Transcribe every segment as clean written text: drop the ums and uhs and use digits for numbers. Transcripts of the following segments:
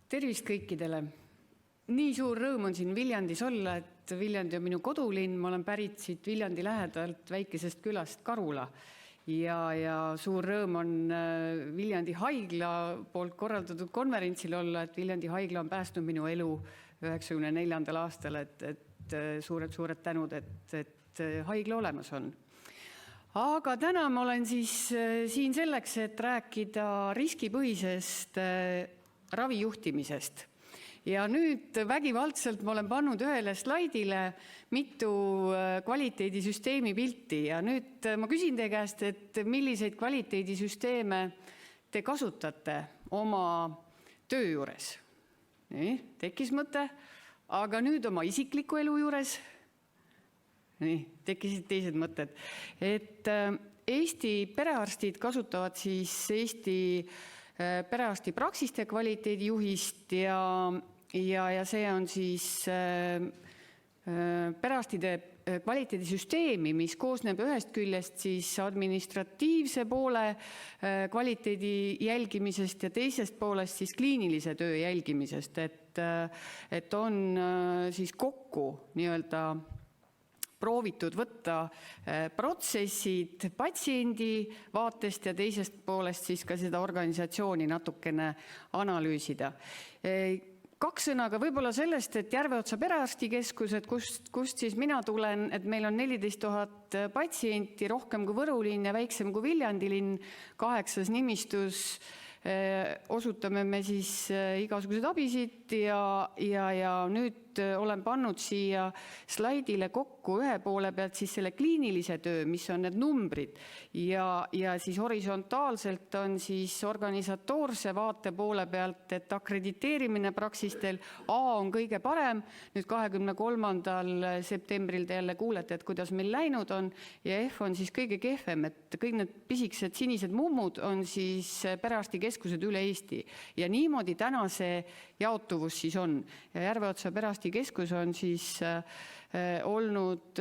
Tervist kõikidele! Nii suur rõõm on siin Viljandis olla, et Viljandi on minu kodulinn. Ma olen pärit siit Viljandi lähedalt väikesest külast Karula. Ja suur rõõm on Viljandi haigla poolt korraldatud konverentsil olla, et Viljandi haigla on päästnud minu elu 1994. aastal, et suured tänud, et haigla olemas on. Aga täna ma olen siis siin selleks, et rääkida riskipõhisest ravijuhtimisest. Ja nüüd vägivaldselt ma olen pannud ühele slaidile mitu kvaliteedisüsteemi pilti. Ja nüüd ma küsin teie käest, et milliseid kvaliteedisüsteeme te kasutate oma töö juures. Nii, tekkis mõte, aga nüüd oma isikliku elu juures. Nii, tekkisid teised mõtted. Et Eesti perearstid kasutavad siis Eesti perearstipraksiste kvaliteedijuhist ja see on siis perearstide kvaliteedisüsteemi, mis koosneb ühest küljest siis administratiivse poole kvaliteedi jälgimisest ja teisest poolest siis kliinilise töö jälgimisest, et on siis kokku nii-öelda proovitud võtta protsessid patsiendi vaatest ja teisest poolest siis ka seda organisatsiooni natukene analüüsida. Kaks sõnaga võib-olla sellest, et Järveotsa perearstikeskus, et kust siis mina tulen, et meil on 14 000 patsienti, rohkem kui Võrulinn ja väiksem kui Viljandilinn, 8 nimistus. Osutame me siis igasugused abisid ja nüüd olen pannud siia slaidile kokku ühe poole pealt siis selle kliinilise töö, mis on need numbrid ja siis horisontaalselt on siis organisatoorse vaate poole pealt, et akrediteerimine praksistel A on kõige parem. Nüüd 23. septembril te jälle kuulete, et kuidas meil läinud on ja F on siis kõige kehvem, et kõik need pisikesed sinised mummud on siis perearstikeskused üle Eesti. Ja niimoodi täna see jaotuvus siis on. Ja Järveotsa perearstikeskus on siis olnud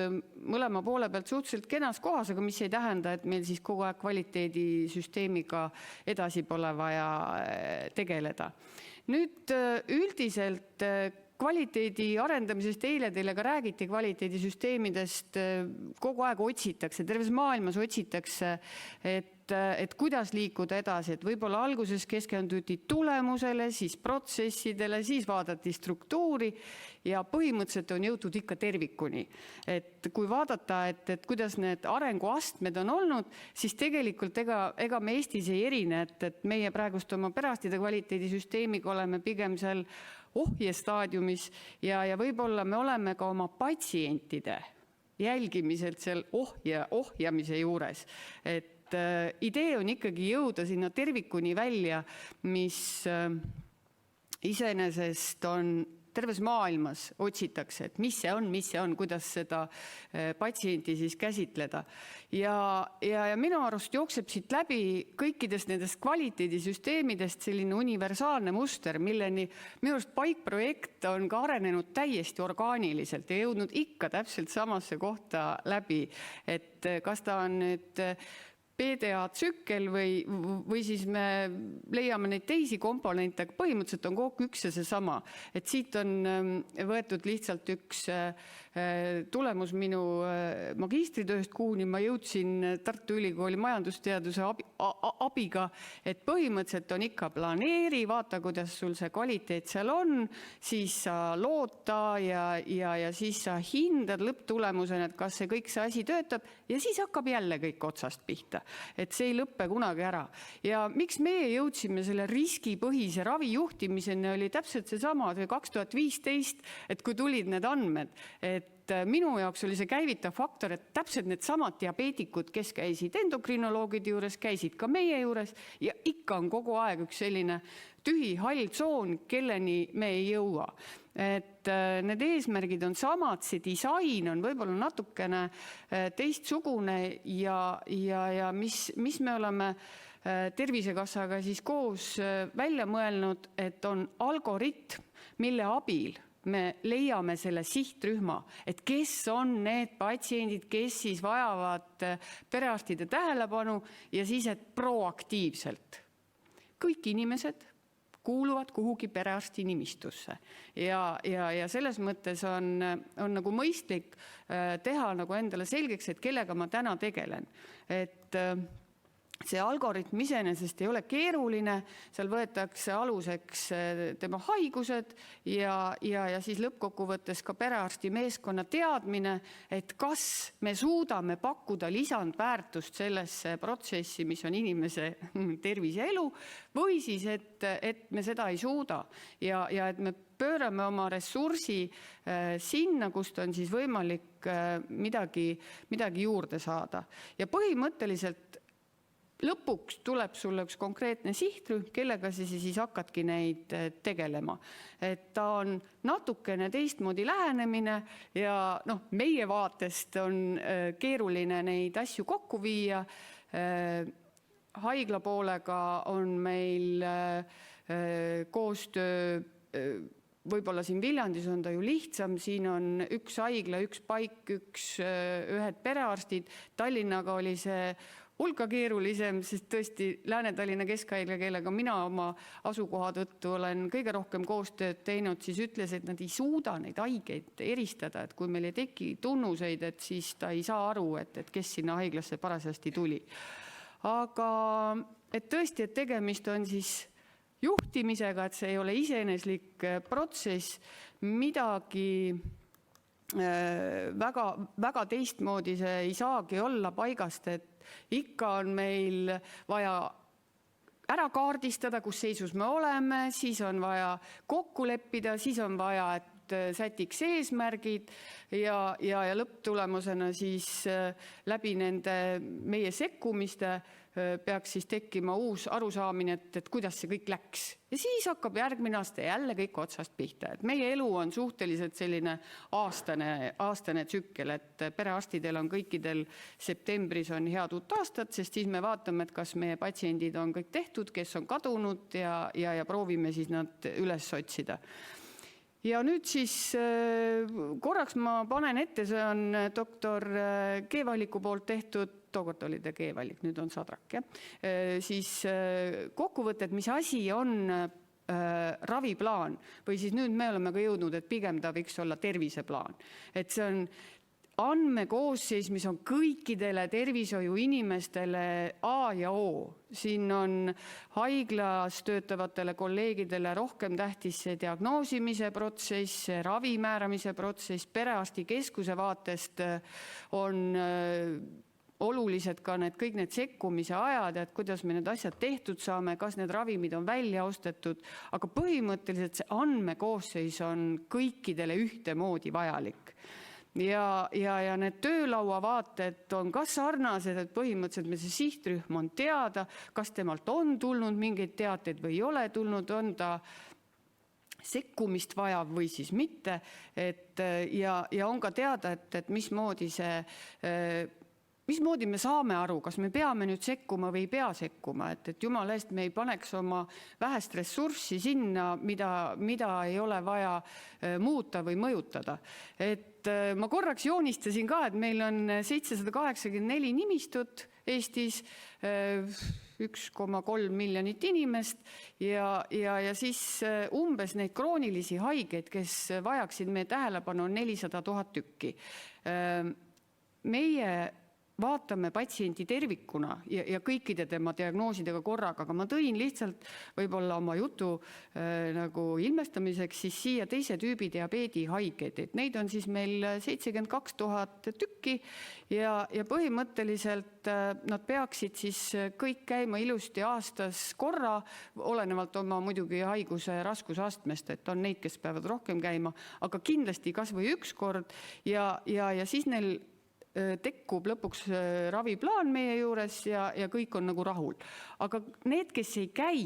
mõlema poole pealt suhteliselt kenas kohas, aga mis ei tähenda, et meil siis kogu aeg kvaliteedisüsteemiga edasi pole vaja tegeleda. Nüüd üldiselt kvaliteedi arendamisest eile teile ka räägiti kvaliteedisüsteemidest, kogu aeg otsitakse, terves maailmas otsitakse, et kuidas liikuda edasi, et võib-olla alguses keskenduti tulemusele, siis protsessidele, siis vaadati struktuuri ja põhimõtteliselt on jõutud ikka tervikuni. Et kui vaadata, et kuidas need arenguastmed on olnud, siis tegelikult ega me Eestis ei erine, et meie praegust oma perearstide kvaliteedisüsteemiga oleme pigem seal ohjestaadiumis ja võib-olla me oleme ka oma patsientide jälgimiselt seal ohjamise juures. Et idee on ikkagi jõuda sinna tervikuni välja, mis iseenesest on terves maailmas otsitakse, et mis see on, kuidas seda patsienti siis käsitleda. Ja minu arust jookseb siit läbi kõikidest nendest kvaliteedisüsteemidest selline universaalne muster, milleni minu arust PAIK-projekt on ka arenenud täiesti orgaaniliselt ja jõudnud ikka täpselt samasse kohta läbi, et kas ta on nüüd PDA tsükkel või siis me leiame neid teisi komponente, aga põhimõtteliselt on kogu üks ja seesama. Et siit on võetud lihtsalt üks tulemus minu magistritööst, kuhuni ma jõudsin Tartu Ülikooli majandusteaduse abiga, et põhimõtteliselt on ikka planeeri, vaata, kuidas sul see kvaliteet seal on, siis sa loota ja siis sa hindad lõpptulemusena, et kas see kõik see asi töötab ja siis hakkab jälle kõik otsast pihta. Et see ei lõppe kunagi ära. Ja miks meie jõudsime selle riskipõhise ravijuhtimiseni oli täpselt seesama 2015, et kui tulid need andmed, et minu jaoks oli see käivitav faktor, et täpselt need samad diabeetikud, kes käisid endokrinoloogide juures, käisid ka meie juures ja ikka on kogu aeg üks selline tühi hall tsoon, kelleni me ei jõua. Et need eesmärgid on samad, see disain on võib-olla natukene teistsugune ja mis me oleme Tervisekassaga siis koos välja mõelnud, et on algoritm, mille abil me leiame selle sihtrühma, et kes on need patsiendid, kes siis vajavad perearstide tähelepanu ja siis, et proaktiivselt kõik inimesed, kuuluvad kuhugi perearsti nimistusse. Ja selles mõttes on nagu mõistlik teha nagu endale selgeks, et kellega ma täna tegelen. Et see algoritm iseenesest ei ole keeruline, seal võetakse aluseks tema haigused ja siis lõppkokkuvõttes ka perearsti meeskonna teadmine, et kas me suudame pakkuda lisandväärtust sellesse protsessi, mis on inimese tervis ja elu, või siis, et me seda ei suuda ja et me pöörame oma ressursi sinna, kust on siis võimalik midagi juurde saada. Ja põhimõtteliselt lõpuks tuleb sulle üks konkreetne sihtrühm, kellega sa siis hakkadki neid tegelema. Et ta on natukene teistmoodi lähenemine ja meie vaatest on keeruline neid asju kokku viia. Haigla poolega on meil koostöö, võib-olla siin Viljandis on ta ju lihtsam, siin on üks haigla, üks paik, ühed perearstid, Tallinnaga oli see hulka keerulisem, sest tõesti Lääne-Tallinna Keskhaigla, kellega mina oma asukoha tõttu olen kõige rohkem koostööd teinud, siis ütles, et nad ei suuda neid haigeid eristada, et kui meil ei teki tunnuseid, et siis ta ei saa aru, et kes sinna haiglasse parasasti tuli. Aga et tõesti, et tegemist on siis juhtimisega, et see ei ole iseeneslik protsess, midagi väga teistmoodi see ei saagi olla paigast, et ikka on meil vaja ära kaardistada, kus seisus me oleme, siis on vaja kokku leppida, siis on vaja, et sätiks eesmärgid ja lõpptulemusena siis läbi nende meie sekkumiste peaks siis tekkima uus arusaamine, et kuidas see kõik läks. Ja siis hakkab järgmine aasta jälle kõik otsast pihta. Et meie elu on suhteliselt selline aastane tsükkel, et perearstidel on kõikidel septembris on head uut aastat, sest siis me vaatame, et kas meie patsiendid on kõik tehtud, kes on kadunud ja proovime siis nad üles otsida. Ja nüüd siis korraks ma panen ette, see on doktor G-Valiku poolt tehtud, tookord oli ta G-Valik, nüüd on Sadrak, siis kokkuvõtted, mis asi on raviplaan või siis nüüd me oleme ka jõudnud, et pigem ta võiks olla terviseplaan. Et see on andmekoosseis, mis on kõikidele tervishoiu inimestele A ja O. Siin on haiglas töötavatele kolleegidele rohkem tähtis see diagnoosimise protsess, ravi määramise protsess, perearsti keskuse vaatest on olulised ka kõik need sekkumise ajad, et kuidas me need asjad tehtud saame, kas need ravimid on välja ostetud, aga põhimõtteliselt see andmekoosseis on kõikidele ühtemoodi vajalik. Ja need töölaua vaated on ka sarnased, et põhimõtteliselt meil see sihtrühm on teada, kas temalt on tulnud mingeid teateid või ei ole tulnud, on ta sekkumist vajav või siis mitte. Ja on ka teada, et mismoodi me saame aru, kas me peame nüüd sekkuma või ei pea sekkuma, et jumala eest me ei paneks oma vähest ressurssi sinna, mida ei ole vaja muuta või mõjutada. Et ma korraks joonistasin ka, et meil on 784 nimistut Eestis, 1,3 miljonit inimest ja siis umbes neid kroonilisi haigeid, kes vajaksid meie tähelepanu, on 400 000 tükki. Meie vaatame patsiendi tervikuna ja kõikide tema diagnoosidega korraga, aga ma tõin lihtsalt võib-olla oma jutu nagu ilmestamiseks siis siia teise tüübi diabeedi haigeid, et neid on siis meil 72 000 tükki ja põhimõtteliselt nad peaksid siis kõik käima ilusti aastas korra, olenevalt oma muidugi haiguse raskusastmest, et on neid, kes peavad rohkem käima, aga kindlasti kas või üks kord ja siis neil tekkub lõpuks raviplaan meie juures ja kõik on nagu rahul. Aga need, kes ei käi,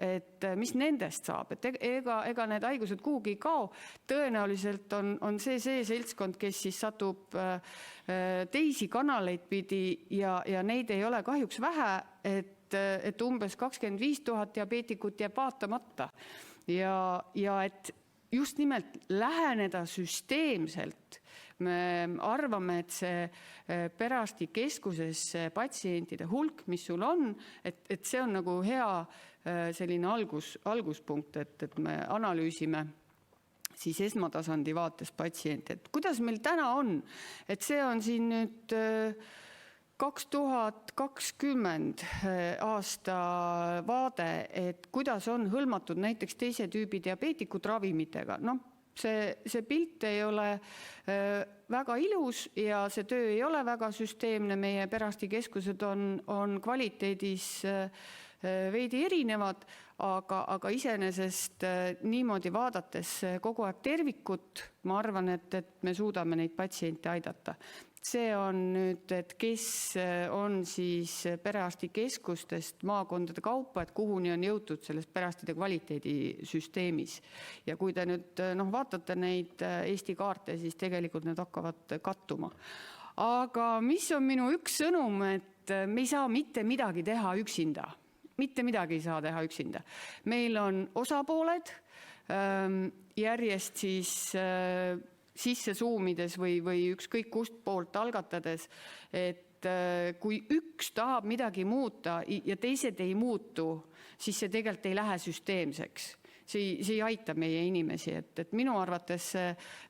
et mis nendest saab, et ega need haigused kuhugi ei kao, tõenäoliselt on see seltskond, kes siis satub teisi kanaleid pidi ja neid ei ole kahjuks vähe, et umbes 25 000 diabeetikut jääb vaatamata. Ja et just nimelt läheneda süsteemselt, me arvame, et see perearsti keskuses patsientide hulk, mis sul on, et see on nagu hea selline alguspunkt, et me analüüsime siis esmatasandi vaates patsienti, et kuidas meil täna on, et see on siin nüüd 2020 aasta vaade, et kuidas on hõlmatud näiteks teise tüübi diabeetikud ravimitega. See pilt ei ole väga ilus ja see töö ei ole väga süsteemne. Meie perearstikeskused on kvaliteedis veidi erinevad, aga iseenesest niimoodi vaadates kogu aeg tervikut, ma arvan, et me suudame neid patsiente aidata. See on nüüd, et kes on siis perearstikeskustest maakondade kaupa, et kuhuni on jõutud selles perearstide kvaliteedisüsteemis. Ja kui te nüüd vaatate neid Eesti kaarte, siis tegelikult need hakkavad kattuma. Aga mis on minu üks sõnum, et me ei saa mitte midagi teha üksinda. Mitte midagi ei saa teha üksinda. Meil on osapooled järjest siis sisse suumides või ükskõik kust poolt algatades, et kui üks tahab midagi muuta ja teised ei muutu, siis see tegelikult ei lähe süsteemseks. See ei aita meie inimesi, et minu arvates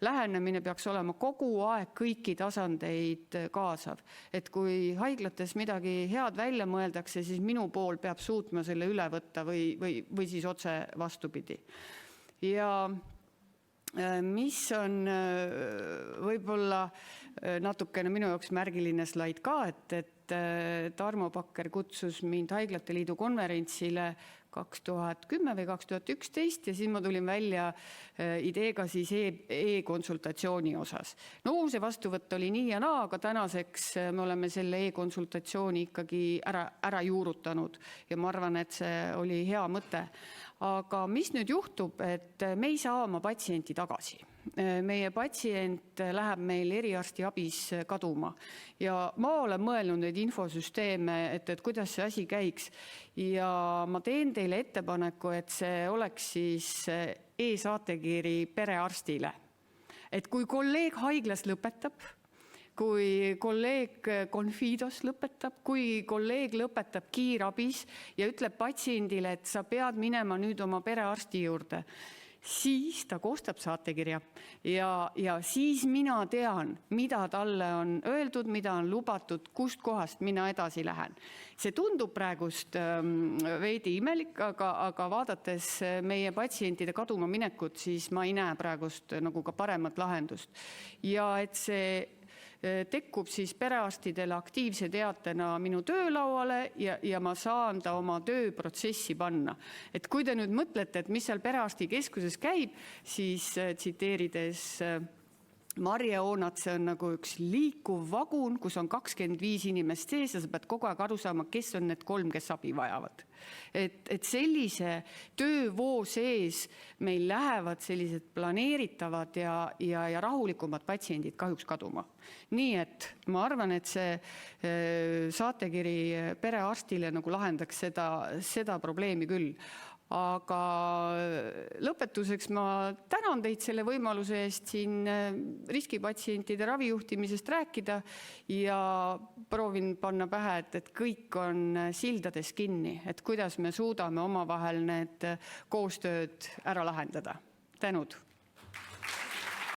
lähenemine peaks olema kogu aeg kõiki tasandeid kaasav. Et kui haiglates midagi head välja mõeldakse, siis minu pool peab suutma selle üle võtta või siis otse vastupidi. Ja mis on võib-olla natukene minu jaoks märgiline slaid ka, et Tarmo Bakker kutsus mind Haiglate Liidu konverentsile 2010 või 2011 ja siis ma tulin välja ideega siis e-konsultatsiooni osas. See vastuvõtt oli nii ja naa, aga tänaseks me oleme selle e-konsultatsiooni ikkagi ära juurutanud ja ma arvan, et see oli hea mõte. Aga mis nüüd juhtub, et me ei saa oma patsienti tagasi. Meie patsient läheb meil eriarsti abis kaduma ja ma olen mõelnud neid infosüsteeme, et kuidas see asi käiks ja ma teen teile ettepaneku, et see oleks siis e-saatekiri perearstile. Et kui kolleeg haiglas lõpetab, kui kolleeg Confidos lõpetab, kui kolleeg lõpetab kiirabis ja ütleb patsiendile, et sa pead minema nüüd oma perearsti juurde, siis ta koostab saatekirja ja siis mina tean, mida talle on öeldud, mida on lubatud, kust kohast mina edasi lähen. See tundub praegust veidi imelik, aga vaadates meie patsientide kaduma minekut, siis ma ei näe praegust nagu ka paremat lahendust. Ja et see tekkub siis perearstidele aktiivse teatena minu töölauale ja ma saan ta oma tööprotsessi panna. Et kui te nüüd mõtlete, et mis seal perearstikeskuses käib, siis tsiteerides Marje Oonat, see on nagu üks liikuv vagun, kus on 25 inimest sees ja sa pead kogu aeg aru saama, kes on need 3, kes abi vajavad. Et sellise töövoo sees meil lähevad sellised planeeritavad ja rahulikumad patsiendid kahjuks kaduma. Nii et ma arvan, et see saatekiri perearstile nagu lahendaks seda probleemi küll. Aga lõpetuseks ma tänan teid selle võimaluse eest siin riskipatsientide ravijuhtimisest rääkida ja proovin panna pähe, et kõik on sildades kinni, et kuidas me suudame omavahel need koostööd ära lahendada. Tänud!